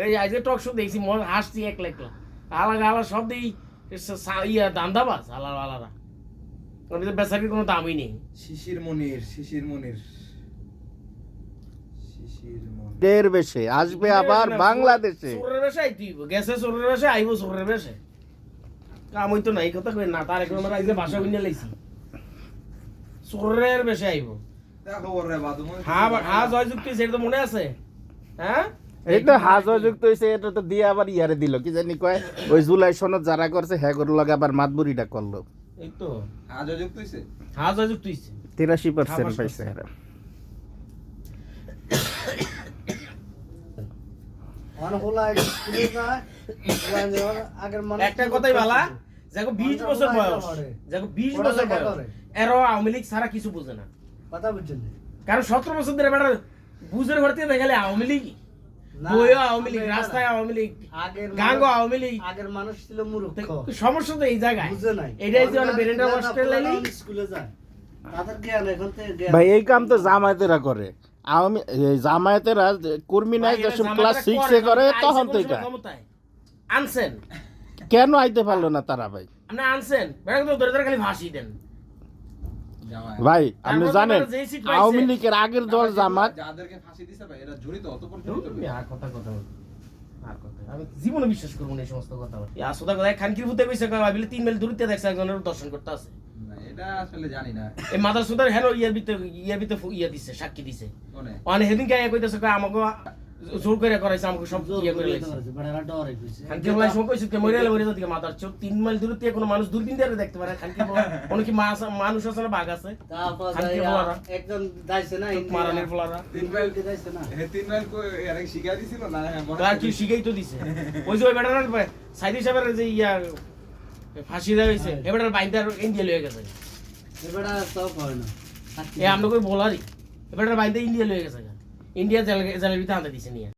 এই আজকে talk show দেখছি মন হাসছি একলা একলা আলা সব দেখি ইয়া দান্দাবাজ আলারা ওদের বেচারির কোনো দামই নেই। শিশির মনির দের বেশে আসবে আবার বাংলাদেশে। চোরের বেশে আইতেইব, গেছে চোরের বেশে আইব চোরের বেশে। কাম হইতো না এই কথা কই না, তার একদম আমরা আজকে ভাষা কিনে লাইছি। চোরের বেশে আইব। দেখো ওরে বাদু হ্যাঁ জয়যুক্ত হইছে, এটা তো মনে আছে? হ্যাঁ এই তো হাজযুক্ত হইছে, এটা তো দিয়ে আবার ইয়ারে দিল কি জানি কয় ওই জুলাই সনদ যারা করছে হ্যাঁ করে লগে আবার মাতবুরিটা করলো। এই তো আজ যুক্ত হইছে। হ্যাঁ জয়যুক্ত হইছে 83% পাইছে এরা। একটা কথাই বলা, যাকে 20 বছর বয়স, যাকে 20 বছর বয়স এরও আওয়ামী লীগ ছাড়া কিছু বুঝে না। কথা বুঝছেন? কারণ 17 বছর ধরে বেটা বুঝের ভর্তি দেখালে আওয়ামী লীগ, বইও আওয়ামী লীগ, রাস্তায় আওয়ামী লীগ, গাঙ্গো আওয়ামী লীগ। আগের মানুষ ছিল মূর্খ, সমস্যা তো এই জায়গায় বুঝে নাই। এটাই যে বেরেন্ডা অস্ট্রেলিয়া স্কুলে যায়, তাদের জ্ঞান এখন থেকে জ্ঞান। ভাই এই কাম তো জামায়াতেরা করে, আওয়ামী এই জামায়াতেরা কর্মী নাই যখন ক্লাস 6 এ করে তখন থেকে আনছেন। কেন আইতে পারলো না তারা ভাই? আপনি আনছেন বেটা তো ধরে ধরে খালি ভাষি দেন। ভাই আপনি জানেন যে সিট পাইছে, আওয়ামী লীগের আগের দল জামাত যাদেরকে ফাঁসি দিছে ভাই এরা জড়িত অত পর্যন্ত আর কথা আমি জীবনে বিশ্বাস করবো না এই সমস্ত কথা। আসলে কথা খানকির ভূতে কইছে ভাবিলে 3 মাইল দূরত্বে দেখছে একজনের দর্শন করতে আছে। না এটা আসলে জানি না। এই মাদার সুদার হেরো ইয়া বিতে দিছে, সাক্ষী দিছে। মানে হেদিন কে কইতেছে আমাকে জোর করে করাইছে, আমাকে সব ইয়া করে লাইছে। খানকি বলাই সব কইছে কে মরিয়ালে মরিয়া দিকে মাদার চোখ 3 মাইল দূরত্বে কোনো মানুষ দূরবীন দিয়ে দেখতে পারে। খানকি বলা কোন কি মানুষ আছে না বাঘ আছে? খানকি বলারা একজন যাইছে না মারানের বলারা 3 মাইল যাইছে না, হে 3 মাইল কো এর শিখা দিছিল না? আর কি শিখাই তো দিছে। ওই যে ওই বেটার সাইদি সাহেবের যে ইয়া ফাঁসি দেওয়া হয়েছে, এ বেটার বাইন্দার ইন্ডিয়া লয়ে গেছে। এবারে সব হয় না, আমরা কই বলারই এ বেটার বাইন্দা ইন্ডিয়া লয়ে গেছে, ইন্ডিয়া জেলের ভিতরে আনতে দিছে নিয়ে।